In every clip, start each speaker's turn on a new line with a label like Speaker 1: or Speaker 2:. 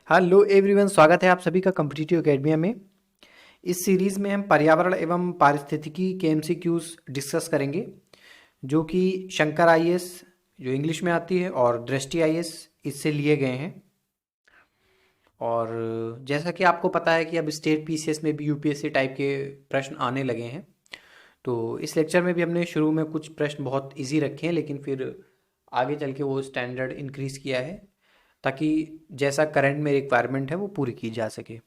Speaker 1: Hello everyone, स्वागत है आप सभी का कॉम्पिटिटिव एकेडमिया में। इस सीरीज़ में हम पर्यावरण एवं पारिस्थितिकी के एमसीक्यूज डिस्कस करेंगे, जो कि शंकर आईएएस जो इंग्लिश में आती है और दृष्टि आईएएस इससे लिए गए हैं। और जैसा कि आपको पता है कि अब स्टेट पीसीएस में भी यूपीएससी टाइप के प्रश्न आने लगे हैं, तो इस लेक्चर में भी हमने शुरू में कुछ प्रश्न बहुत इजी रखे हैं, लेकिन फिर आगे चल के वो स्टैंडर्ड इंक्रीज़ किया है ताकि जैसा करंट में रिक्वायरमेंट है वो पूरी की जा सके।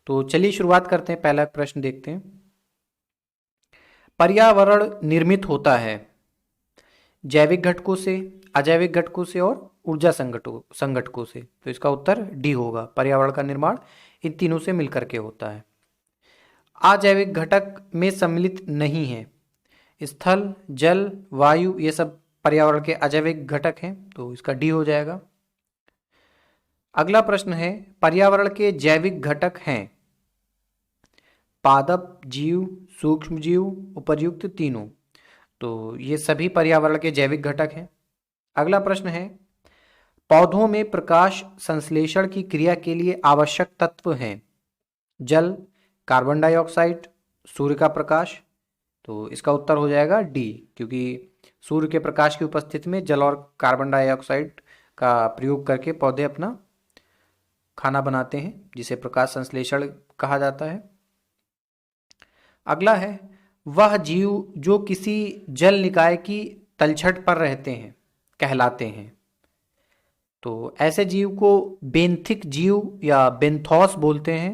Speaker 1: तो चलिए शुरुआत करते हैं, पहला प्रश्न देखते हैं। पर्यावरण निर्मित होता है जैविक घटकों से, अजैविक घटकों से और ऊर्जा संघटकों से। तो इसका उत्तर डी होगा। पर्यावरण का निर्माण इन तीनों से मिलकर के होता है। अजैविक घटक में सम्मिलित नहीं है। स्थल, जल, वायु ये सब पर्यावरण के अजैविक घटक हैं, तो इसका डी हो जाएगा। अगला प्रश्न है, पर्यावरण के जैविक घटक हैं पादप, जीव, सूक्ष्म जीव, उपर्युक्त तीनों। तो ये सभी पर्यावरण के जैविक घटक हैं। अगला प्रश्न है, पौधों में प्रकाश संश्लेषण की क्रिया के लिए आवश्यक तत्व हैं जल, कार्बन डाइऑक्साइड, सूर्य का प्रकाश। तो इसका उत्तर हो जाएगा डी, क्योंकि सूर्य के प्रकाश की उपस्थिति में जल और कार्बन डाइऑक्साइड का प्रयोग करके पौधे अपना खाना बनाते हैं, जिसे प्रकाश संश्लेषण कहा जाता है। अगला है, वह जीव जो किसी जल निकाय की तलछट पर रहते हैं कहलाते हैं। तो ऐसे जीव को बेंथिक जीव या बेंथोस बोलते हैं।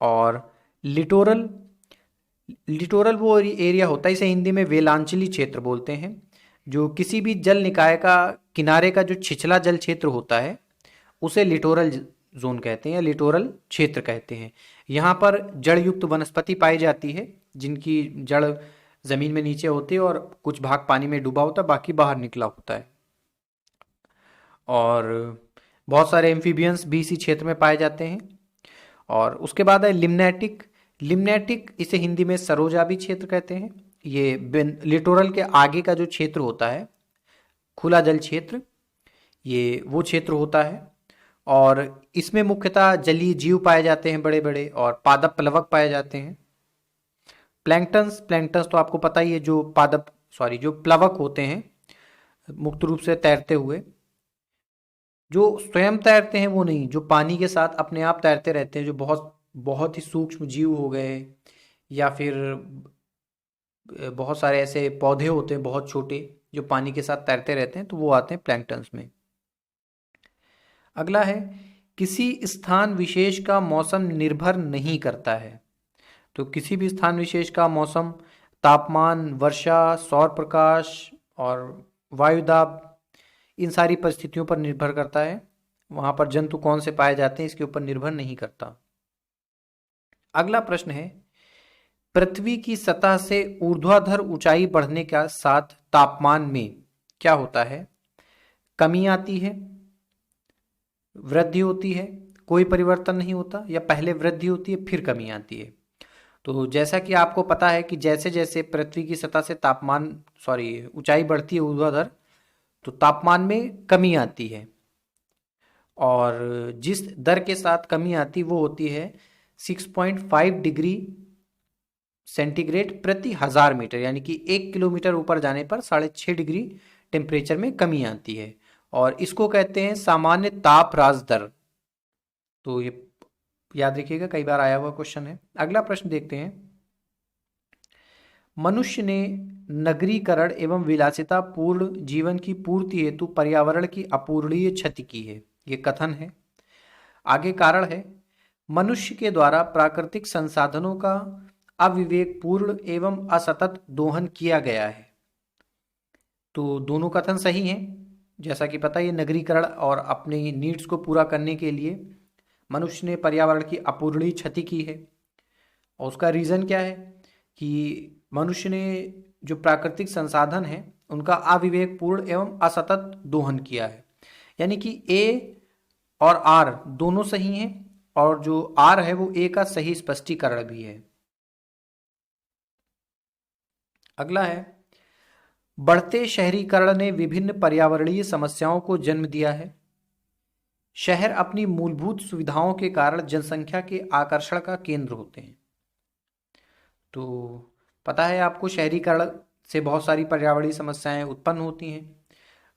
Speaker 1: और लिटोरल लिटोरल वो एरिया होता है, इसे हिंदी में वेलांचली क्षेत्र बोलते हैं, जो किसी भी जल निकाय का किनारे का जो छिछला जल क्षेत्र होता है उसे लिटोरल जोन कहते हैं या लिटोरल क्षेत्र कहते हैं। यहाँ पर जड़ युक्त वनस्पति पाई जाती है, जिनकी जड़ जमीन में नीचे होती है और कुछ भाग पानी में डूबा होता है, बाकी बाहर निकला होता है। और बहुत सारे एम्फीबियंस भी इसी क्षेत्र में पाए जाते हैं। और उसके बाद है लिम्नेटिक। लिम्नेटिक इसे हिंदी में सरोजाबी क्षेत्र कहते हैं। ये लिटोरल के आगे का जो क्षेत्र होता है, खुला जल क्षेत्र, ये वो क्षेत्र होता है। और इसमें मुख्यतः जलीय जीव पाए जाते हैं बड़े बड़े, और पादप प्लवक पाए जाते हैं। प्लैंक्टन्स प्लैंक्टन्स तो आपको पता ही है, जो प्लवक होते हैं मुक्त रूप से तैरते हुए, जो स्वयं तैरते हैं वो नहीं, जो पानी के साथ अपने आप तैरते रहते हैं, जो बहुत बहुत ही सूक्ष्म जीव हो गए, या फिर बहुत सारे ऐसे पौधे होते हैं बहुत छोटे जो पानी के साथ तैरते रहते हैं, तो वो आते हैं प्लैंक्टन्स में। अगला है, किसी स्थान विशेष का मौसम निर्भर नहीं करता है। तो किसी भी स्थान विशेष का मौसम तापमान, वर्षा, सौर प्रकाश और वायुदाब, इन सारी परिस्थितियों पर निर्भर करता है। वहाँ पर जंतु कौन से पाए जाते हैं इसके ऊपर निर्भर नहीं करता। अगला प्रश्न है, पृथ्वी की सतह से ऊर्ध्वाधर ऊंचाई बढ़ने के साथ तापमान में क्या होता है? कमी आती है, वृद्धि होती है, कोई परिवर्तन नहीं होता, या पहले वृद्धि होती है फिर कमी आती है। तो जैसा कि आपको पता है कि जैसे जैसे पृथ्वी की सतह से ऊंचाई बढ़ती है ऊर्ध्वाधर, तो तापमान में कमी आती है। और जिस दर के साथ कमी आती वो होती है 6.5 डिग्री सेंटीग्रेड प्रति 1000 मीटर, यानी कि 1 किलोमीटर ऊपर जाने पर 6.5 डिग्री टेम्परेचर में कमी आती है, और इसको कहते हैं सामान्य ताप ह्रास दर। तो ये याद रखिएगा, कई बार आया हुआ क्वेश्चन है। अगला प्रश्न देखते हैं, मनुष्य ने नगरीकरण एवं विलासिता पूर्ण जीवन की पूर्ति हेतु पर्यावरण की अपूरणीय क्षति की है, ये कथन है। आगे कारण है, मनुष्य के द्वारा प्राकृतिक संसाधनों का अविवेकपूर्ण एवं असतत दोहन किया गया है। तो दोनों कथन सही हैं। जैसा कि पता है, ये नगरीकरण और अपनी नीड्स को पूरा करने के लिए मनुष्य ने पर्यावरण की अपूरणीय क्षति की है। और उसका रीज़न क्या है कि मनुष्य ने जो प्राकृतिक संसाधन है उनका अविवेकपूर्ण एवं असतत दोहन किया है। यानी कि ए और आर दोनों सही हैं, और जो आर है वो ए का सही स्पष्टीकरण भी है। अगला है, बढ़ते शहरीकरण ने विभिन्न पर्यावरणीय समस्याओं को जन्म दिया है। शहर अपनी मूलभूत सुविधाओं के कारण जनसंख्या के आकर्षण का केंद्र होते हैं। तो पता है आपको, शहरीकरण से बहुत सारी पर्यावरणीय समस्याएं उत्पन्न होती हैं।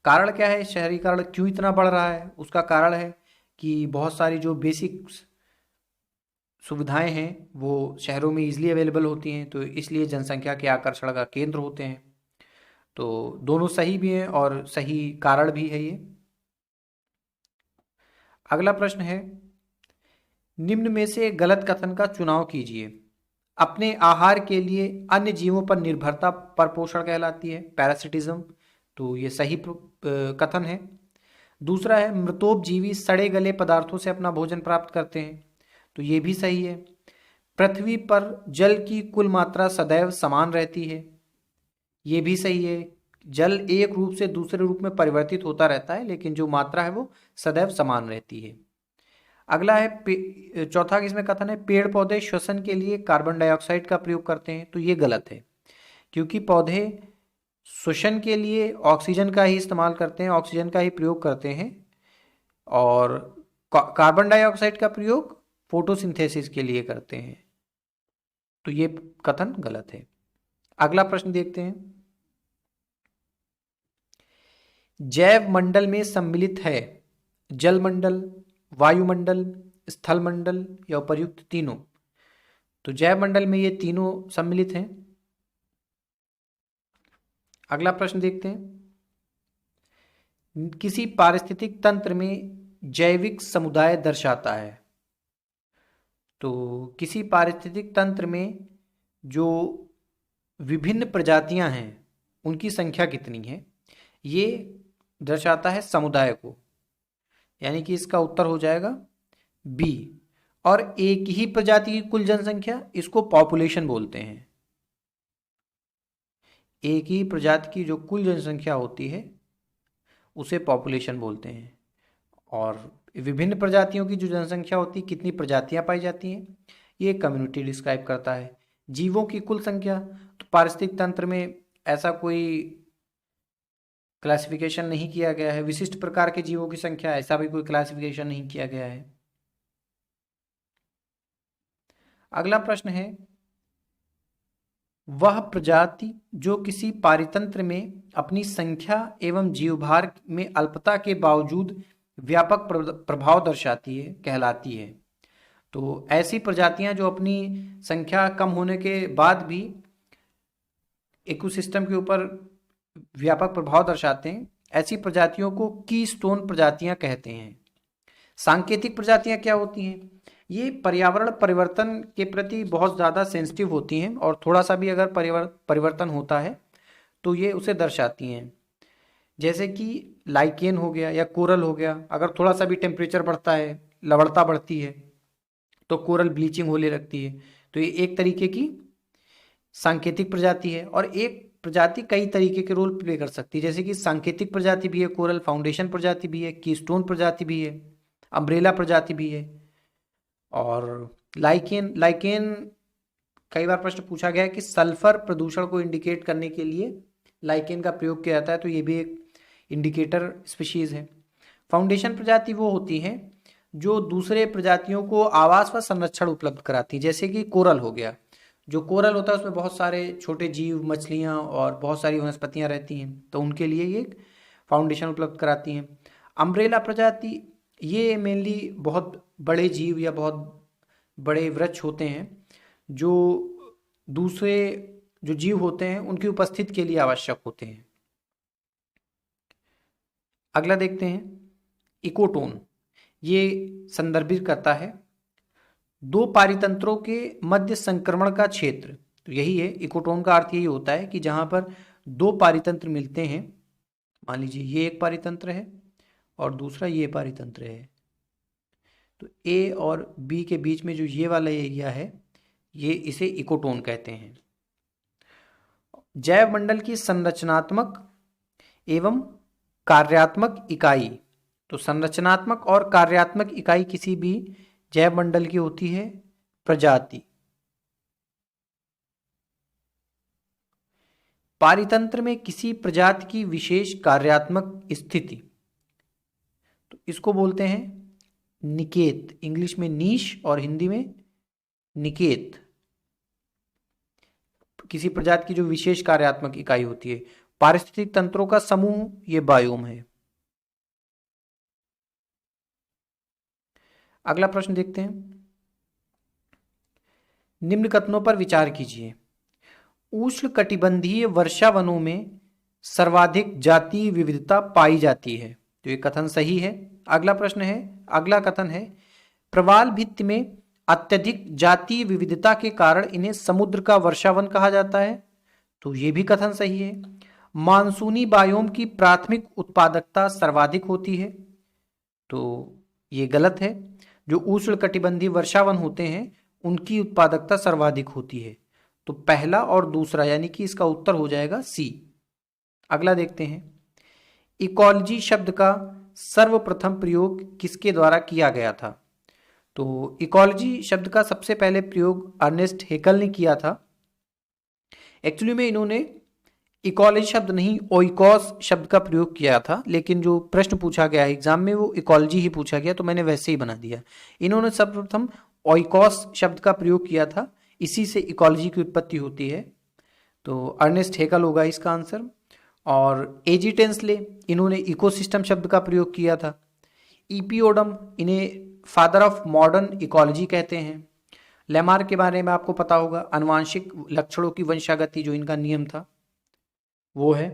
Speaker 1: कारण क्या है, शहरीकरण क्यों इतना बढ़ रहा है? उसका कारण है कि बहुत सारी जो बेसिक सुविधाएं हैं वो शहरों में इजीली अवेलेबल होती हैं, तो इसलिए जनसंख्या के आकर्षण का केंद्र होते हैं। तो दोनों सही भी हैं और सही कारण भी है ये। अगला प्रश्न है, निम्न में से गलत कथन का चुनाव कीजिए। अपने आहार के लिए अन्य जीवों पर निर्भरता परपोषण कहलाती है, पैरासिटिज्म। तो ये सही कथन है। दूसरा है, मृतोपजीवी सड़े गले पदार्थों से अपना भोजन प्राप्त करते हैं। तो ये भी सही है। पृथ्वी पर जल की कुल मात्रा सदैव समान रहती है। ये भी सही है। जल एक रूप से दूसरे रूप में परिवर्तित होता रहता है, लेकिन जो मात्रा है वो सदैव समान रहती है। अगला है, चौथा इसमें कथन है, पेड़ पौधे श्वसन के लिए कार्बन डाइऑक्साइड का प्रयोग करते हैं। तो ये गलत है, क्योंकि पौधे श्वसन के लिए ऑक्सीजन का ही इस्तेमाल करते हैं, ऑक्सीजन का ही प्रयोग करते हैं, और कार्बन डाइऑक्साइड का प्रयोग फोटोसिंथेसिस के लिए करते हैं। तो ये कथन गलत है। अगला प्रश्न देखते हैं, जैव मंडल में सम्मिलित है जल मंडल, वायुमंडल, स्थल मंडल या उपर्युक्त तीनों। तो जैव मंडल में ये तीनों सम्मिलित हैं। अगला प्रश्न देखते हैं, किसी पारिस्थितिक तंत्र में जैविक समुदाय दर्शाता है। तो किसी पारिस्थितिक तंत्र में जो विभिन्न प्रजातियां हैं उनकी संख्या कितनी है, ये दर्शाता है समुदाय को, यानी कि इसका उत्तर हो जाएगा बी। और एक ही प्रजाति की कुल जनसंख्या, इसको पॉपुलेशन बोलते हैं। एक ही प्रजाति की जो कुल जनसंख्या होती है उसे पॉपुलेशन बोलते हैं। और विभिन्न प्रजातियों की जो जनसंख्या होती है, कितनी प्रजातियां पाई जाती हैं, ये कम्युनिटी डिस्क्राइब करता है। जीवों की कुल संख्या, तो पारिस्थितिक तंत्र में ऐसा कोई क्लासिफिकेशन नहीं किया गया है। विशिष्ट प्रकार के जीवों की संख्या, ऐसा भी कोई क्लासिफिकेशन नहीं किया गया है। अगला प्रश्न है, वह प्रजाति जो किसी पारितंत्र में अपनी संख्या एवं जीवभार में अल्पता के बावजूद व्यापक प्रभाव दर्शाती है कहलाती है। तो ऐसी प्रजातियां जो अपनी संख्या कम होने के बाद भी इकोसिस्टम के ऊपर व्यापक प्रभाव दर्शाते हैं, ऐसी प्रजातियों को कीस्टोन प्रजातियां कहते हैं। सांकेतिक प्रजातियां क्या होती हैं? ये पर्यावरण परिवर्तन के प्रति बहुत ज़्यादा सेंसिटिव होती हैं, और थोड़ा सा भी अगर परिवर्तन होता है तो ये उसे दर्शाती हैं। जैसे कि लाइकेन हो गया या कोरल हो गया, अगर थोड़ा सा भी टेम्परेचर बढ़ता है, लवणता बढ़ती है, तो कोरल ब्लीचिंग होने लगती है। तो ये एक तरीके की सांकेतिक प्रजाति है। और एक प्रजाति कई तरीके के रोल प्ले कर सकती है, जैसे कि सांकेतिक प्रजाति भी है कोरल, फाउंडेशन प्रजाति भी है, कीस्टोन प्रजाति भी है, अम्ब्रेला प्रजाति भी है। और लाइकेन कई बार प्रश्न पूछा गया है कि सल्फर प्रदूषण को इंडिकेट करने के लिए लाइकेन का प्रयोग किया जाता है, तो ये भी एक इंडिकेटर स्पीशीज है। फाउंडेशन प्रजाति वो होती हैं जो दूसरे प्रजातियों को आवास व संरक्षण उपलब्ध कराती है, जैसे कि कोरल हो गया। जो कोरल होता है उसमें बहुत सारे छोटे जीव, मछलियाँ और बहुत सारी वनस्पतियाँ रहती हैं, तो उनके लिए ये फाउंडेशन उपलब्ध कराती हैं। अम्ब्रेला प्रजाति ये मेनली बहुत बड़े जीव या बहुत बड़े वृक्ष होते हैं जो दूसरे जो जीव होते हैं उनकी उपस्थिति के लिए आवश्यक होते हैं। अगला देखते हैं, इकोटोन। ये संदर्भित करता है दो पारितंत्रों के मध्य संक्रमण का क्षेत्र। तो यही है, इकोटोन का अर्थ यही होता है कि जहां पर दो पारितंत्र मिलते हैं, मान लीजिए ये एक पारितंत्र है और दूसरा ये पारितंत्र है, तो ए और बी के बीच में जो ये वाला एरिया है, ये इसे इकोटोन कहते हैं। जैव मंडल की संरचनात्मक एवं कार्यात्मक इकाई। तो संरचनात्मक और कार्यात्मक इकाई किसी भी जैव मंडल की होती है प्रजाति। पारितंत्र में किसी प्रजाति की विशेष कार्यात्मक स्थिति, तो इसको बोलते हैं निकेत। इंग्लिश में नीश और हिंदी में निकेत। किसी प्रजाति की जो विशेष कार्यात्मक इकाई होती है। पारिस्थितिक तंत्रों का समूह ये बायोम है। अगला प्रश्न देखते हैं। निम्न कथनों पर विचार कीजिए। उष्णकटिबंधीय वर्षा वनों में सर्वाधिक जातीय विविधता पाई जाती है, तो ये कथन सही है। अगला प्रश्न है, अगला कथन है, प्रवाल भित्ति में अत्यधिक जातीय विविधता के कारण इन्हें समुद्र का वर्षावन कहा जाता है, तो ये भी कथन सही है। मानसूनी बायोम की प्राथमिक उत्पादकता सर्वाधिक होती है, तो ये गलत है। जो उष्णकटिबंधीय वर्षावन होते हैं उनकी उत्पादकता सर्वाधिक होती है, तो पहला और दूसरा यानी कि इसका उत्तर हो जाएगा सी। अगला देखते हैं। इकोलॉजी शब्द का सर्वप्रथम प्रयोग किसके द्वारा किया गया था, तो इकोलॉजी शब्द का सबसे पहले प्रयोग अर्नेस्ट हेकल ने किया था। एक्चुअली में इन्होंने इकोलॉजी शब्द नहीं ओइकोस शब्द का प्रयोग किया था, लेकिन जो प्रश्न पूछा गया एग्जाम में वो इकोलॉजी ही पूछा गया, तो मैंने वैसे ही बना दिया। इन्होंने सर्वप्रथम ओइकोस शब्द का प्रयोग किया था, इसी से इकोलॉजी की उत्पत्ति होती है, तो अर्नेस्ट हेकल होगा इसका आंसर। और एजी टेंसले इन्होंने इकोसिस्टम शब्द का प्रयोग किया था। ईपीओडम इन्हें फादर ऑफ मॉडर्न इकोलॉजी कहते हैं। लेमार के बारे में आपको पता होगा, आनुवांशिक लक्षणों की वंशागति जो इनका नियम था वो है।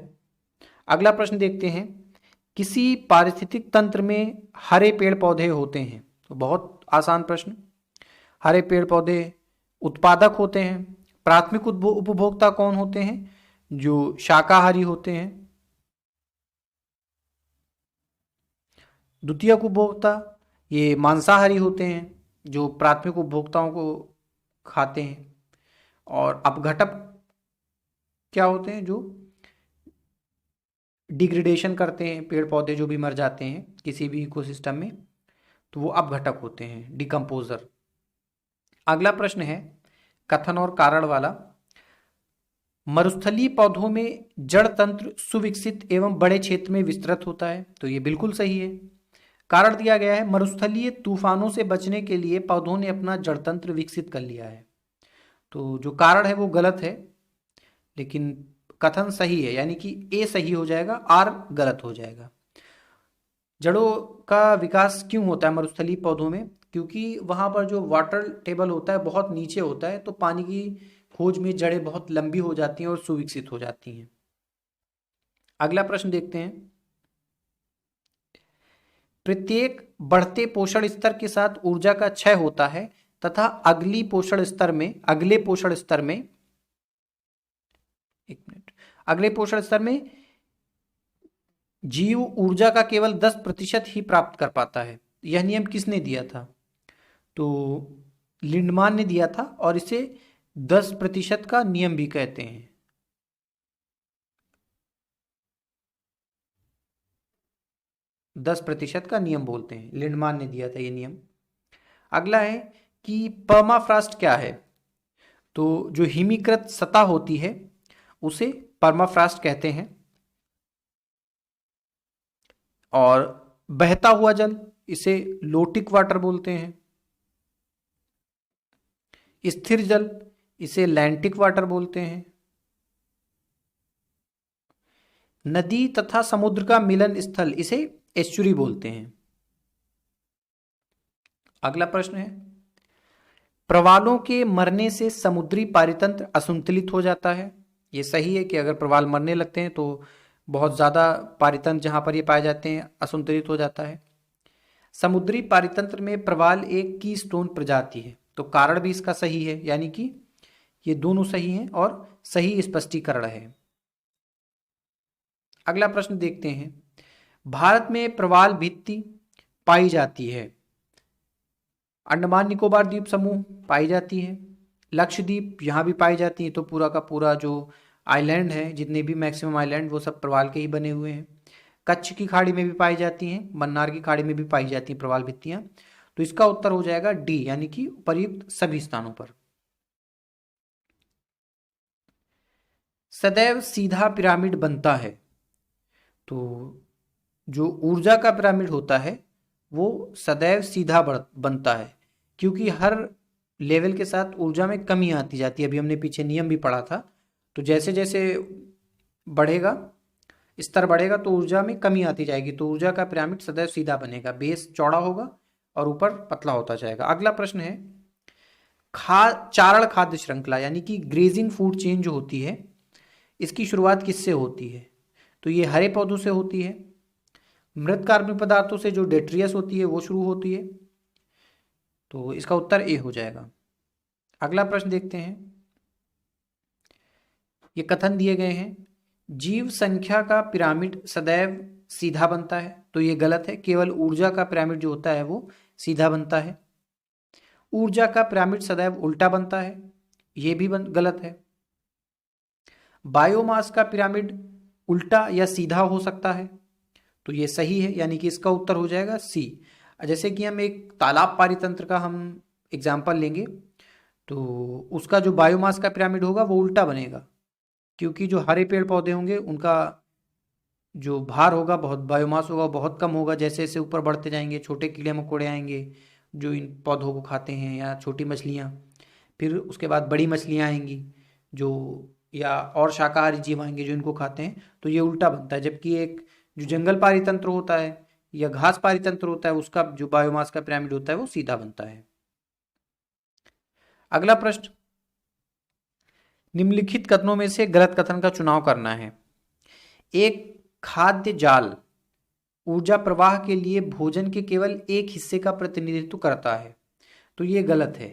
Speaker 1: अगला प्रश्न देखते हैं। किसी पारिस्थितिक तंत्र में हरे पेड़ पौधे होते हैं, तो बहुत आसान प्रश्न। हरे पेड़ पौधे उत्पादक होते हैं। प्राथमिक उपभोक्ता कौन होते हैं, जो शाकाहारी होते हैं। द्वितीयक उपभोक्ता ये मांसाहारी होते हैं, जो प्राथमिक उपभोक्ताओं को खाते हैं। और अपघटक क्या होते हैं, जो डिग्रेडेशन करते हैं, पेड़ पौधे जो भी मर जाते हैं किसी भी इकोसिस्टम में, तो वो अपघटक होते हैं, डिकम्पोजर। अगला प्रश्न है कथन और कारण वाला। मरुस्थलीय पौधों में जड़ तंत्र सुविकसित एवं बड़े क्षेत्र में विस्तृत होता है, तो ये बिल्कुल सही है। कारण दिया गया है, मरुस्थलीय तूफानों से बचने के लिए पौधों ने अपना जड़ तंत्र विकसित कर लिया है, तो जो कारण है वो गलत है, लेकिन कथन सही है, यानी कि ए सही हो जाएगा, आर गलत हो जाएगा। जड़ों का विकास क्यों होता है मरुस्थलीय पौधों में, क्योंकि वहां पर जो वाटर टेबल होता है बहुत नीचे होता है, तो पानी की खोज में जड़ें बहुत लंबी हो जाती हैं और सुविकसित हो जाती हैं। अगला प्रश्न देखते हैं। प्रत्येक बढ़ते पोषण स्तर के साथ ऊर्जा का क्षय होता है तथा अगले पोषण स्तर में जीव ऊर्जा का केवल 10% ही प्राप्त कर पाता है। यह नियम किसने दिया था, तो लिंडमान ने दिया था, और इसे 10% का नियम भी कहते हैं। दस प्रतिशत का नियम बोलते हैं, लिंडमान ने दिया था ये नियम। अगला है कि पर्माफ्रॉस्ट क्या है, तो जो हिमीकृत सतह होती है उसे पर्माफ्रॉस्ट कहते हैं। और बहता हुआ जल इसे लोटिक वाटर बोलते हैं। स्थिर जल इसे लैंटिक वाटर बोलते हैं। नदी तथा समुद्र का मिलन स्थल इसे एस्चुरी बोलते हैं। अगला प्रश्न है, प्रवालों के मरने से समुद्री पारितंत्र असंतुलित हो जाता है। यह सही है कि अगर प्रवाल मरने लगते हैं तो बहुत ज्यादा पारितंत्र जहां पर ये पाए जाते हैं असंतुलित हो जाता है। समुद्री पारितंत्र में प्रवाल एक कीस्टोन प्रजाति है, तो कारण भी इसका सही है, यानी कि ये दोनों सही हैं और सही स्पष्टीकरण है। अगला प्रश्न देखते हैं। भारत में प्रवाल भित्ति पाई जाती है, अंडमान निकोबार द्वीप समूह पाई जाती है, लक्षद्वीप यहाँ भी पाई जाती है, तो पूरा का पूरा जो आइलैंड है, जितने भी मैक्सिमम आइलैंड वो सब प्रवाल के ही बने हुए हैं। कच्छ की खाड़ी में भी पाई जाती हैं, मन्नार की खाड़ी में भी पाई जाती हैं प्रवाल भित्तियां, तो इसका उत्तर हो जाएगा डी, यानी कि उपर्युक्त सभी स्थानों पर। सदैव सीधा पिरामिड बनता है। तो जो ऊर्जा का पिरामिड होता है वो सदैव सीधा बनता है, क्योंकि हर लेवल के साथ ऊर्जा में कमी आती जाती है। अभी हमने पीछे नियम भी पढ़ा था। तो जैसे जैसे बढ़ेगा, स्तर बढ़ेगा, तो ऊर्जा में कमी आती जाएगी। तो ऊर्जा का पिरामिड सदैव सीधा बनेगा, बेस चौड़ा होगा और ऊपर पतला होता जाएगा। अगला प्रश्न है, चारण खाद्य श्रृंखला यानी कि ग्रेजिंग फूड चेन जो होती है, इसकी शुरुआत किससे होती है? तो ये हरे पौधों से होती है। मृत कार्बनिक पदार्थों से जो डेट्रियस होती है वो शुरू होती है। तो इसका उत्तर ए हो जाएगा। अगला प्रश्न देखते हैं। ये कथन दिए गए हैं, जीव संख्या का पिरामिड सदैव सीधा बनता है। तो ये गलत है, केवल ऊर्जा का पिरामिड जो होता है वो सीधा बनता है। ऊर्जा का पिरामिड सदैव उल्टा बनता है, ये भी गलत है। बायोमास का पिरामिड उल्टा या सीधा हो सकता है, तो ये सही है, यानी कि इसका उत्तर हो जाएगा सी। जैसे कि हम एक तालाब पारितंत्र का हम एग्जाम्पल लेंगे, तो उसका जो बायोमास का पिरामिड होगा वो उल्टा बनेगा, क्योंकि जो हरे पेड़ पौधे होंगे उनका जो भार होगा, बहुत बायोमास होगा, बहुत कम होगा। जैसे जैसे ऊपर बढ़ते जाएंगे, छोटे कीड़े मकोड़े आएंगे जो इन पौधों को खाते हैं, या छोटी मछलियाँ, फिर उसके बाद बड़ी मछलियाँ आएंगी जो, या और शाकाहारी जीव आएंगे जो इनको खाते हैं। तो ये उल्टा बनता है। जबकि एक जो जंगल पारितंत्र होता है या घास पारितंत्र होता है, उसका जो बायोमास का पिरामिड होता है वो सीधा बनता है। अगला प्रश्न, निम्नलिखित कथनों में से गलत कथन का चुनाव करना है। एक खाद्य जाल ऊर्जा प्रवाह के लिए भोजन के केवल एक हिस्से का प्रतिनिधित्व करता है, तो ये गलत है।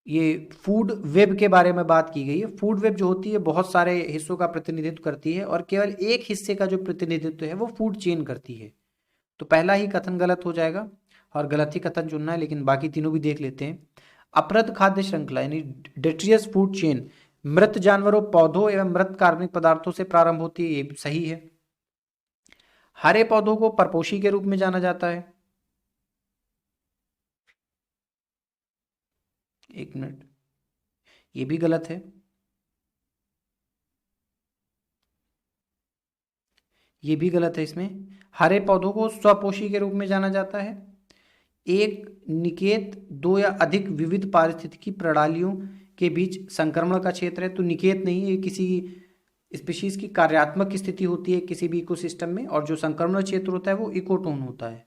Speaker 1: ये फूड वेब के बारे में बात की गई है। फूड वेब जो होती है बहुत सारे हिस्सों का प्रतिनिधित्व करती है, और केवल एक हिस्से का जो प्रतिनिधित्व है वो फूड चेन करती है। तो पहला ही कथन गलत हो जाएगा, और गलत ही कथन चुनना है, लेकिन बाकी तीनों भी देख लेते हैं। अपरद खाद्य श्रृंखला यानी डेट्रियस फूड चेन मृत जानवरों, पौधों एवं मृत कार्बनिक पदार्थों से प्रारंभ होती है, ये भी सही है। हरे पौधों को परपोषी के रूप में जाना जाता है। एक मिनट, ये भी गलत है। ये भी गलत है। इसमें हरे पौधों को स्वपोषी के रूप में जाना जाता है। एक निकेत दो या अधिक विविध पारिस्थितिकी प्रणालियों के बीच संक्रमण का क्षेत्र है। तो निकेत नहीं, ये किसी स्पीशीज की कार्यात्मक स्थिति होती है किसी भी इकोसिस्टम में, और जो संक्रमण क्षेत्र होता है वो इकोटोन होता है।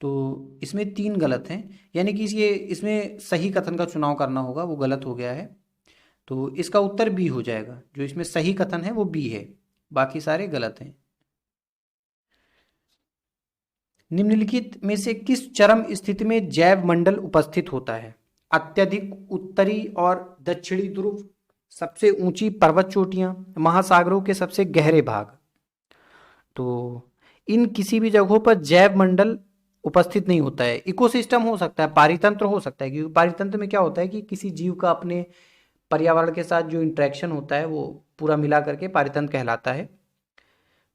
Speaker 1: तो इसमें 3 गलत हैं, यानी कि ये इसमें सही कथन का चुनाव करना होगा, वो गलत हो गया है। तो इसका उत्तर बी हो जाएगा। जो इसमें सही कथन है वो बी है, बाकी सारे गलत हैं। निम्नलिखित में से किस चरम स्थिति में जैव मंडल उपस्थित होता है? अत्यधिक उत्तरी और दक्षिणी ध्रुव, सबसे ऊंची पर्वत चोटियां, महासागरों के सबसे गहरे भाग। तो इन किसी भी जगहों पर जैव मंडल उपस्थित नहीं होता है। इकोसिस्टम हो सकता है, पारितंत्र हो सकता है, क्योंकि पारितंत्र में क्या होता है कि किसी जीव का अपने पर्यावरण के साथ जो इंटरेक्शन होता है वो पूरा मिला करके पारितंत्र कहलाता है।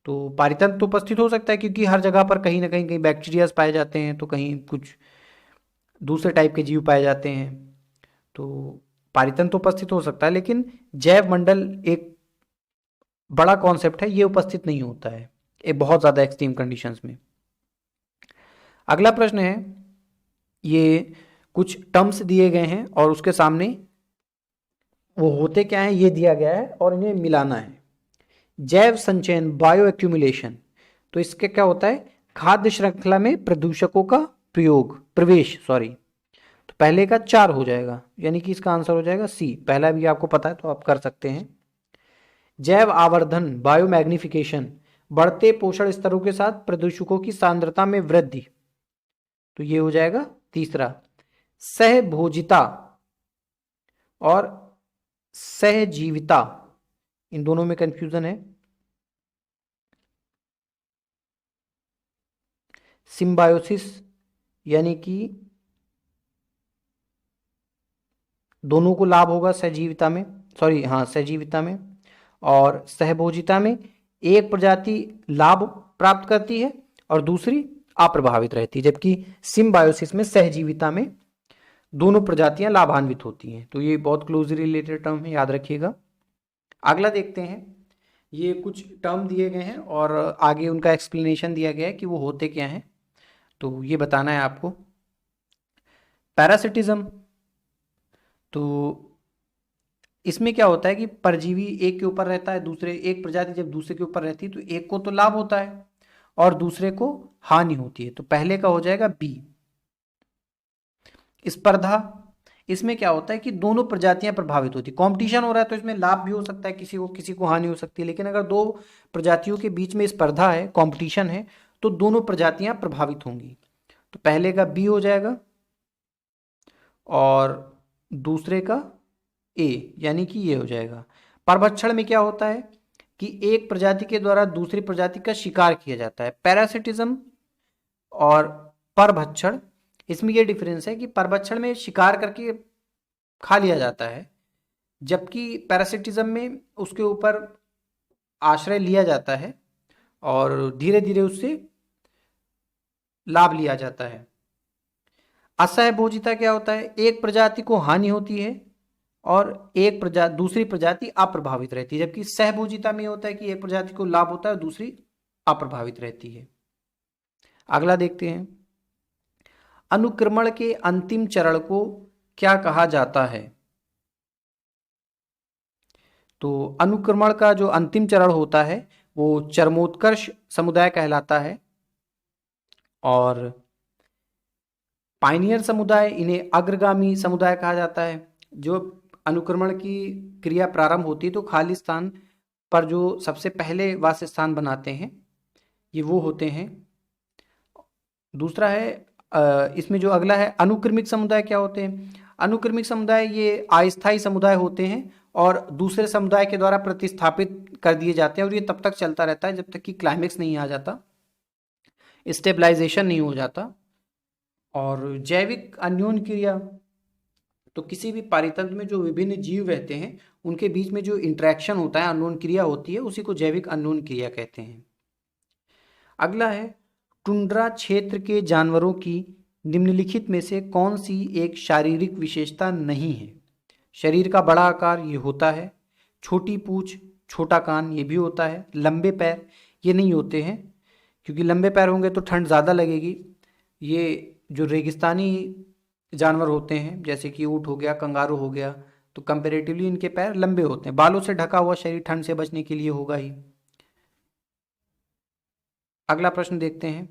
Speaker 1: तो पारितंत्र तो उपस्थित हो सकता है, क्योंकि हर जगह पर कहीं ना कहीं बैक्टीरियाज पाए जाते हैं, तो कहीं कुछ दूसरे टाइप के जीव पाए जाते हैं। तो पारितंत्र तो उपस्थित हो सकता है, लेकिन जैव मंडल एक बड़ा कॉन्सेप्ट है, ये उपस्थित नहीं होता है ये बहुत ज़्यादा एक्सट्रीम कंडीशंस में। अगला प्रश्न है, ये कुछ टर्म्स दिए गए हैं और उसके सामने वो होते क्या हैं ये दिया गया है और इन्हें मिलाना है। जैव संचयन, बायो एक्यूमुलेशन, तो इसके क्या होता है? खाद्य श्रृंखला में प्रदूषकों का प्रवेश। तो पहले का 4 हो जाएगा, यानी कि इसका आंसर हो जाएगा सी। पहला भी आपको पता है तो आप कर सकते हैं। जैव आवर्धन, बायो मैग्निफिकेशन, बढ़ते पोषण स्तरों के साथ प्रदूषकों की सांद्रता में वृद्धि, तो ये हो जाएगा तीसरा। सहभोजिता और सहजीविता, इन दोनों में कंफ्यूजन है। सिम्बायोसिस यानी कि दोनों को लाभ होगा सहजीविता में, सहजीविता में, और सहभोजिता में एक प्रजाति लाभ प्राप्त करती है और दूसरी अप्रभावित रहती है। जबकि सिम्बायोसिस में, सहजीविता में दोनों प्रजातियां लाभान्वित होती हैं। तो ये बहुत क्लोजली रिलेटेड टर्म है, याद रखिएगा। अगला देखते हैं, ये कुछ टर्म दिए गए हैं और आगे उनका एक्सप्लेनेशन दिया गया है कि वो होते क्या हैं, तो ये बताना है आपको। पैरासिटिज्म, तो इसमें क्या होता है कि परजीवी एक के ऊपर रहता है, दूसरे एक प्रजाति जब दूसरे के ऊपर रहती है तो एक को तो लाभ होता है और दूसरे को हानि होती है। तो पहले का हो जाएगा बी। स्पर्धा, इसमें क्या होता है कि दोनों प्रजातियां प्रभावित होती है। कंपटीशन हो रहा है तो इसमें लाभ भी हो सकता है किसी को हानि हो सकती है, लेकिन अगर दो प्रजातियों के बीच में स्पर्धा है, कंपटीशन है, तो दोनों प्रजातियां प्रभावित होंगी। तो पहले का बी हो जाएगा और दूसरे का ए, यानी कि ये हो जाएगा। परभक्षण में क्या होता है कि एक प्रजाति के द्वारा दूसरी प्रजाति का शिकार किया जाता है। पैरासिटिज्म और परभक्षण, इसमें ये डिफरेंस है कि परभक्षण में शिकार करके खा लिया जाता है, जबकि पैरासिटिज्म में उसके ऊपर आश्रय लिया जाता है और धीरे धीरे उससे लाभ लिया जाता है। असहभोजिता क्या होता है, एक प्रजाति को हानि होती है और दूसरी प्रजाति अप्रभावित रहती है, जबकि सहभोजिता में होता है कि एक प्रजाति को लाभ होता है और दूसरी अप्रभावित रहती है। अगला देखते हैं, अनुक्रमण के अंतिम चरण को क्या कहा जाता है। तो अनुक्रमण का जो अंतिम चरण होता है वो चरमोत्कर्ष समुदाय कहलाता है और पाइनियर समुदाय, इन्हें अग्रगामी समुदाय कहा जाता है। जो अनुक्रमण की क्रिया प्रारंभ होती है तो खाली स्थान पर जो सबसे पहले वास स्थान बनाते हैं ये वो होते हैं। दूसरा है इसमें जो अगला है अनुक्रमिक समुदाय क्या होते हैं। अनुक्रमिक समुदाय ये अस्थायी समुदाय होते हैं और दूसरे समुदाय के द्वारा प्रतिस्थापित कर दिए जाते हैं और ये तब तक चलता रहता है जब तक कि क्लाइमेक्स नहीं आ जाता, स्टेबलाइजेशन नहीं हो जाता। और जैविक अन्योन्य क्रिया, तो किसी भी पारितंत्र में जो विभिन्न जीव रहते हैं उनके बीच में जो इंटरेक्शन होता है, अन्योन्य क्रिया होती है, उसी को जैविक अन्योन्य क्रिया कहते हैं। अगला है टुंड्रा क्षेत्र के जानवरों की निम्नलिखित में से कौन सी एक शारीरिक विशेषता नहीं है। शरीर का बड़ा आकार ये होता है, छोटी पूंछ छोटा कान ये भी होता है, लंबे पैर ये नहीं होते हैं क्योंकि लंबे पैर होंगे तो ठंड ज़्यादा लगेगी। ये जो रेगिस्तानी जानवर होते हैं जैसे कि ऊँट हो गया, कंगारू हो गया, तो कंपेरेटिवली इनके पैर लंबे होते हैं। बालों से ढका हुआ शरीर ठंड से बचने के लिए होगा ही। अगला प्रश्न देखते हैं,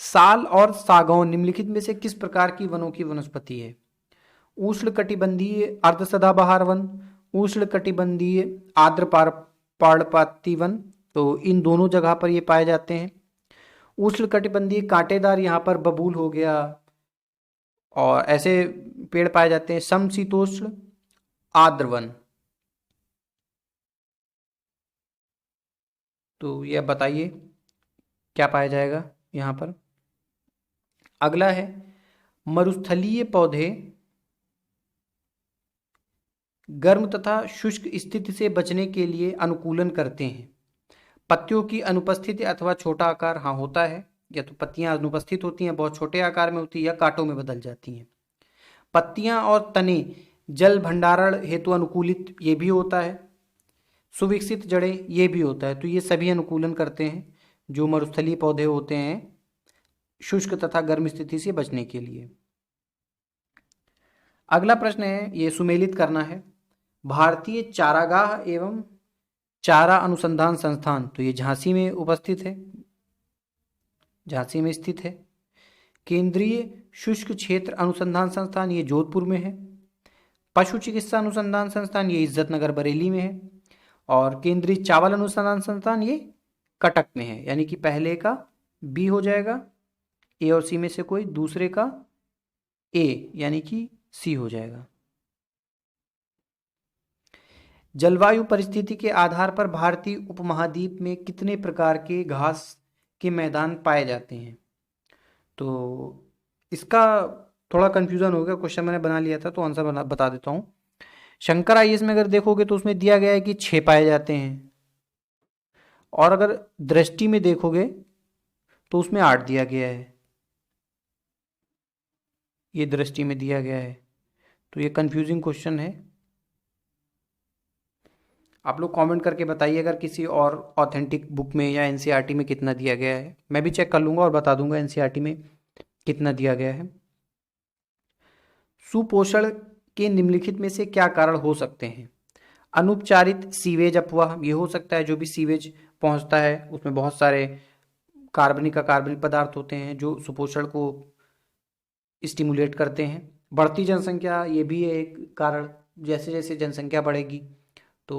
Speaker 1: साल और सागौन निम्नलिखित में से किस प्रकार की वनों की वनस्पति है। उष्णकटिबंधीय अर्ध सदाबहार वन, उष्णकटिबंधीय आर्द्र पर्णपाती वन, तो इन दोनों जगह पर ये पाए जाते हैं। उष्णकटिबंधीय कांटेदार यहाँ पर बबूल हो गया और ऐसे पेड़ पाए जाते हैं। समशीतोष्ण आर्द्र वन, तो यह बताइए क्या पाया जाएगा यहाँ पर। अगला है मरुस्थलीय पौधे गर्म तथा शुष्क स्थिति से बचने के लिए अनुकूलन करते हैं। पत्तियों की अनुपस्थिति अथवा छोटा आकार हाँ होता है, या तो पत्तियां अनुपस्थित होती हैं, बहुत छोटे आकार में होती है, या कांटों में बदल जाती हैं। पत्तियां और तने जल भंडारण हेतु अनुकूलित ये भी होता है। सुविकसित जड़ें ये भी होता है। तो ये सभी अनुकूलन करते हैं जो मरुस्थलीय पौधे होते हैं शुष्क तथा गर्म स्थिति से बचने के लिए। अगला प्रश्न है, ये सुमेलित करना है। भारतीय चारागाह एवं चारा अनुसंधान संस्थान, तो ये झांसी में उपस्थित है, झांसी में स्थित है। केंद्रीय शुष्क क्षेत्र अनुसंधान संस्थान ये जोधपुर में है। पशु चिकित्सा अनुसंधान संस्थान ये इज्जतनगर बरेली में है। और केंद्रीय चावल अनुसंधान संस्थान ये कटक में है। यानी कि पहले का बी हो जाएगा, ए और सी में से कोई, दूसरे का ए यानी कि सी हो जाएगा। जलवायु परिस्थिति के आधार पर भारतीय उपमहाद्वीप में कितने प्रकार के घास के मैदान पाए जाते हैं। तो इसका थोड़ा कंफ्यूजन हो गया, क्वेश्चन मैंने बना लिया था तो आंसर बता देता हूँ। शंकर आईएएस में अगर देखोगे तो उसमें दिया गया है कि 6 पाए जाते हैं, और अगर दृष्टि में देखोगे तो उसमें 8 दिया गया है। ये दृष्टि में दिया गया है। तो ये कंफ्यूजिंग क्वेश्चन है। आप लोग कमेंट करके बताइए अगर किसी और ऑथेंटिक बुक में या एनसीईआरटी में कितना दिया गया है। मैं भी चेक कर लूँगा और बता दूंगा एनसीईआरटी में कितना दिया गया है। सुपोषण के निम्नलिखित में से क्या कारण हो सकते हैं? अनुपचारित सीवेज अफवाह, ये हो सकता है। जो भी सीवेज पहुंचता है उसमें बहुत सारे कार्बनिक पदार्थ होते हैं जो सुपोषण को स्टिमुलेट करते हैं। बढ़ती जनसंख्या, ये भी है एक कारण। जैसे जैसे जनसंख्या बढ़ेगी तो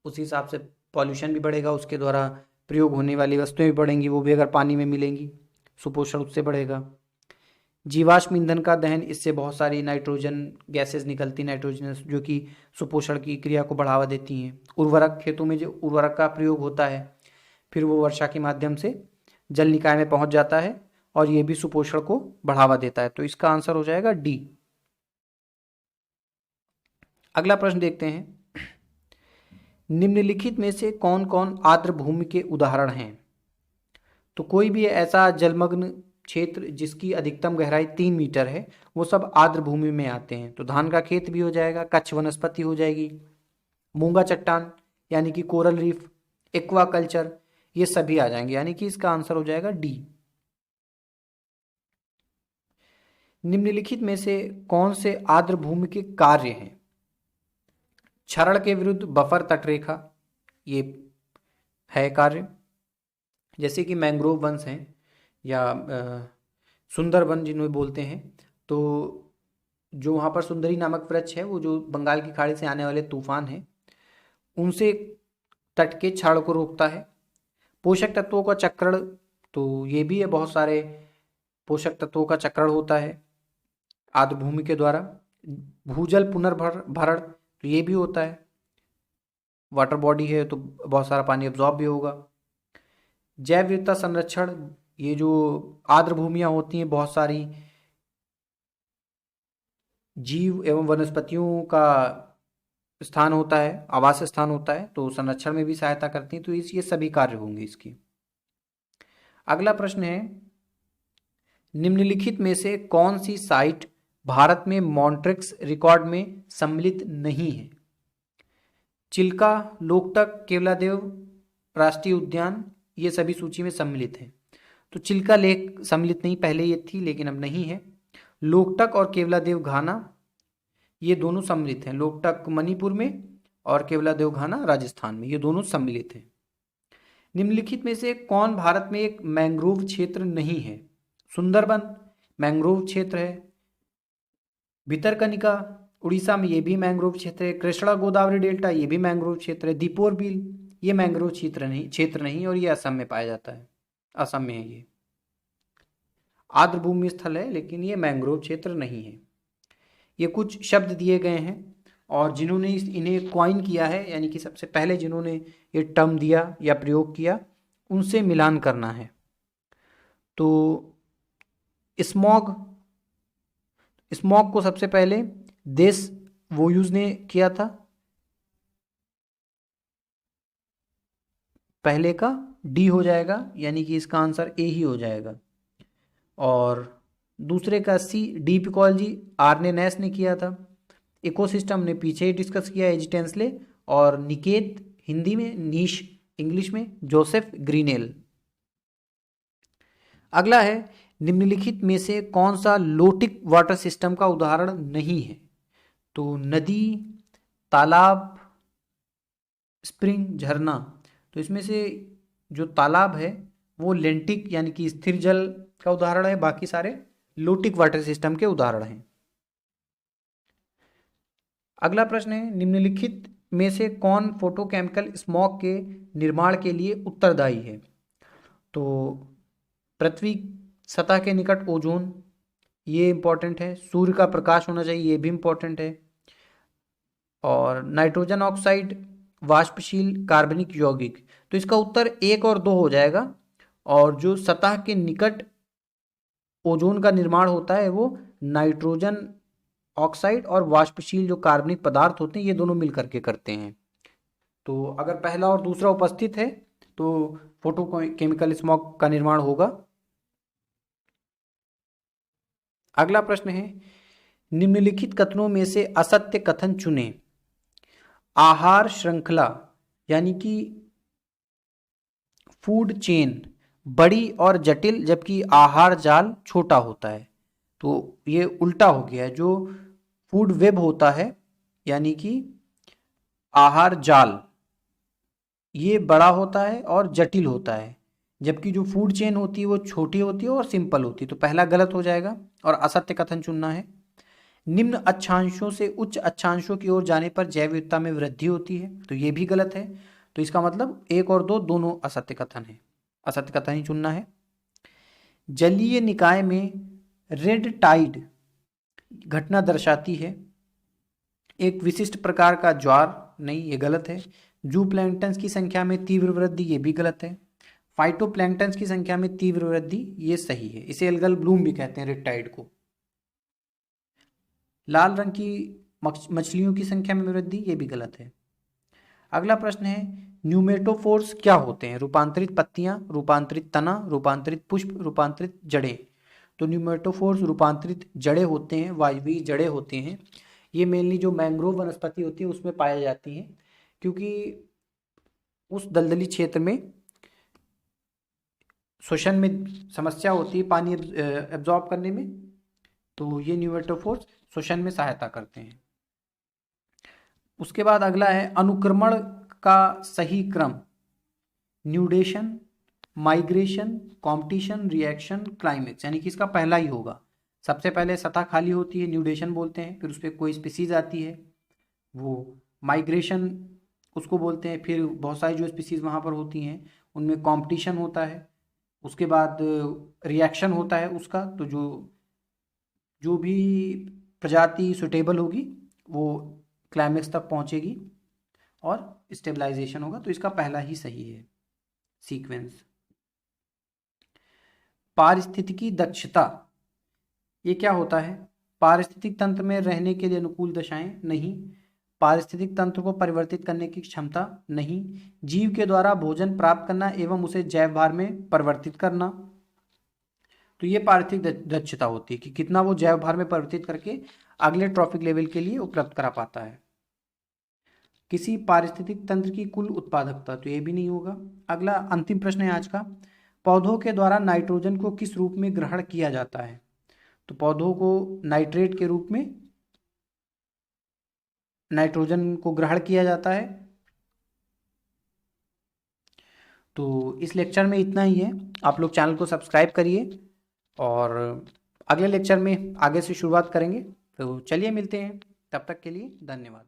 Speaker 1: उस हिसाब से पॉल्यूशन भी बढ़ेगा, उसके द्वारा प्रयोग होने वाली वस्तुएं भी बढ़ेंगी, वो भी अगर पानी में मिलेंगी सुपोषण उससे बढ़ेगा। जीवाश्म ईंधन का दहन, इससे बहुत सारी नाइट्रोजन गैसेस निकलती, नाइट्रोजनस, जो कि सुपोषण की क्रिया को बढ़ावा देती हैं। उर्वरक, खेतों में जो उर्वरक का प्रयोग होता है फिर वो वर्षा के माध्यम से जल निकाय में पहुंच जाता है और ये भी सुपोषण को बढ़ावा देता है। तो इसका आंसर हो जाएगा डी। अगला प्रश्न देखते हैं। निम्नलिखित में से कौन कौन आर्द्र भूमि के उदाहरण हैं? तो कोई भी ऐसा जलमग्न क्षेत्र जिसकी अधिकतम गहराई 3 मीटर है वो सब आर्द्र भूमि में आते हैं। तो धान का खेत भी हो जाएगा, कच्छ वनस्पति हो जाएगी, मूंगा चट्टान यानी कि कोरल रीफ, एक्वा कल्चर, ये सभी आ जाएंगे, यानी कि इसका आंसर हो जाएगा डी। निम्नलिखित में से कौन से आर्द्र भूमि के कार्य हैं? क्षरण के विरुद्ध बफर तटरेखा, ये है कार्य। जैसे कि मैंग्रोव वन्स हैं या सुंदर वन जिन्हें बोलते हैं, तो जो वहाँ पर सुंदरी नामक वृक्ष है वो जो बंगाल की खाड़ी से आने वाले तूफान हैं उनसे तट के क्षरण को रोकता है। पोषक तत्वों का चक्रण, तो ये भी है, बहुत सारे पोषक तत्वों का चक्रण होता है आर्द्र भूमि के द्वारा। भूजल पुनर्भरण, तो ये भी होता है, वाटर बॉडी है तो बहुत सारा पानी एब्जॉर्ब भी होगा। जैव विविधता संरक्षण, ये जो आर्द्र भूमियाँ होती हैं बहुत सारी जीव एवं वनस्पतियों का स्थान होता है, आवास स्थान होता है, तो संरक्षण में भी सहायता करती हैं। तो ये सभी कार्य होंगे इसके। अगला प्रश्न है, निम्नलिखित में से कौन सी साइट भारत में मॉन्ट्रिक्स रिकॉर्ड में सम्मिलित नहीं है? चिल्का, लोकटक, केवलादेव राष्ट्रीय उद्यान, ये सभी सूची में सम्मिलित हैं। तो चिल्का लेक सम्मिलित नहीं, पहले ये थी लेकिन अब नहीं है। लोकटक और केवलादेव घाना ये दोनों सम्मिलित हैं, लोकटक मणिपुर में और केवलादेव घाना राजस्थान में, ये दोनों सम्मिलित हैं। निम्नलिखित में से कौन भारत में एक मैंग्रोव क्षेत्र नहीं है? सुंदरबन मैंग्रोव क्षेत्र है, भितरकनिका उड़ीसा में, ये भी मैंग्रोव क्षेत्र है। कृष्णा गोदावरी डेल्टा, ये भी मैंग्रोव क्षेत्र है। दीपोर बिल, ये मैंग्रोव क्षेत्र नहीं और ये असम में पाया जाता है, असम में है ये। आर्द्र भूमि स्थल है लेकिन ये मैंग्रोव क्षेत्र नहीं है। ये कुछ शब्द दिए गए हैं और जिन्होंने इन्हें क्वाइन किया है, यानी कि सबसे पहले जिन्होंने ये टर्म दिया या प्रयोग किया, उनसे मिलान करना है। तो स्मॉग, स्मॉग को सबसे पहले देश वोयूज ने किया था, पहले का डी हो जाएगा, यानी कि इसका आंसर ए ही हो जाएगा। और दूसरे का सी, डी पिकॉलजी आर्नेनेस ने किया था। इकोसिस्टम ने पीछे ही डिस्कस किया, एजिटेंसले। और निकेत हिंदी में, नीश इंग्लिश में जोसेफ ग्रीनेल। अगला है, निम्नलिखित में से कौन सा लोटिक वाटर सिस्टम का उदाहरण नहीं है? तो नदी, तालाब, स्प्रिंग, झरना। तो इसमें से जो तालाब है वो लेंटिक यानी कि स्थिर जल का उदाहरण है, बाकी सारे लोटिक वाटर सिस्टम के उदाहरण हैं। अगला प्रश्न है, निम्नलिखित में से कौन फोटोकेमिकल स्मॉग के निर्माण के लिए उत्तरदायी है? तो पृथ्वी सतह के निकट ओजोन, ये इंपॉर्टेंट है। सूर्य का प्रकाश होना चाहिए, ये भी इंपॉर्टेंट है। और नाइट्रोजन ऑक्साइड, वाष्पशील कार्बनिक यौगिक। तो इसका उत्तर 1 और 2 हो जाएगा। और जो सतह के निकट ओजोन का निर्माण होता है वो नाइट्रोजन ऑक्साइड और वाष्पशील जो कार्बनिक पदार्थ होते हैं ये दोनों मिल करके करते हैं। तो अगर पहला और दूसरा उपस्थित है तो फोटोकेमिकल स्मॉग का निर्माण होगा। अगला प्रश्न है, निम्नलिखित कथनों में से असत्य कथन चुनें। आहार श्रृंखला यानी कि फूड चेन बड़ी और जटिल, जबकि आहार जाल छोटा होता है। तो ये उल्टा हो गया है। जो फूड वेब होता है यानी कि आहार जाल, ये बड़ा होता है और जटिल होता है, जबकि जो फूड चेन होती है वो छोटी होती है और सिंपल होती है। तो पहला गलत हो जाएगा और असत्य कथन चुनना है। निम्न अक्षांशों से उच्च अक्षांशों की ओर जाने पर जैव विविधता में वृद्धि होती है। तो ये भी गलत है। तो इसका मतलब 1 और 2 दोनों असत्य कथन है, असत्य कथन ही चुनना है। जलीय निकाय में रेड टाइड घटना दर्शाती है एक विशिष्ट प्रकार का ज्वार, नहीं ये गलत है। जू प्लैंक्टन्स की संख्या में तीव्र वृद्धि, ये भी गलत है। फाइटोप्लैंक्टन्स की संख्या में तीव्र वृद्धि, ये सही है। इसे एल्गल ब्लूम भी कहते हैं रेड टाइड को। लाल रंग की मछलियों की संख्या में वृद्धि, ये भी गलत है। अगला प्रश्न है, न्यूमेटोफोर्स क्या होते हैं? रूपांतरित पत्तियां, रूपांतरित तना, रूपांतरित पुष्प, रूपांतरित जड़ें। तो न्यूमेटोफोर्स रूपांतरित जड़ें होते हैं, वायवीय जड़ें होते हैं। ये मेनली जो मैंग्रोव वनस्पति होती है उसमें पाई जाती हैं, क्योंकि उस दलदली क्षेत्र में श्वसन में समस्या होती है पानी एब्जॉर्ब करने में। तो ये न्यूमेटोफोर्स श्वसन में सहायता करते हैं। उसके बाद अगला है, अनुक्रमण का सही क्रम। न्यूडेशन, माइग्रेशन, कॉम्पिटिशन, रिएक्शन, क्लाइमेक्स, यानी कि इसका पहला ही होगा। सबसे पहले सतह खाली होती है, न्यूडेशन बोलते हैं, फिर उस पर कोई स्पीसीज आती है, वो माइग्रेशन उसको बोलते हैं। फिर बहुत सारी जो स्पीसीज वहाँ पर होती हैं उनमें कॉम्पिटिशन होता है। उसके बाद रिएक्शन होता है उसका। तो जो जो भी प्रजाति सुटेबल होगी वो क्लाइमेक्स तक पहुँचेगी और स्टेबलाइजेशन होगा। तो इसका पहला ही सही है सीक्वेंस। पारिस्थितिकी दक्षता, ये क्या होता है? पारिस्थितिक तंत्र में रहने के लिए अनुकूल दशाएं, नहीं। पारिस्थितिक तंत्र को परिवर्तित करने की क्षमता, नहीं। जीव के द्वारा भोजन प्राप्त करना एवं उसे जैव भार में परिवर्तित करना। तो ये पारिस्थितिक दक्षता होती है कि कितना वो जैव भार में परिवर्तित करके अगले ट्रॉफिक लेवल के लिए उपलब्ध करा पाता है। किसी पारिस्थितिक तंत्र की कुल उत्पादकता, तो ये भी नहीं होगा। अगला अंतिम प्रश्न है आज का, पौधों के द्वारा नाइट्रोजन को किस रूप में ग्रहण किया जाता है? तो पौधों को नाइट्रेट के रूप में नाइट्रोजन को ग्रहण किया जाता है। तो इस लेक्चर में इतना ही है। आप लोग चैनल को सब्सक्राइब करिए और अगले लेक्चर में आगे से शुरुआत करेंगे। तो चलिए मिलते हैं, तब तक के लिए धन्यवाद।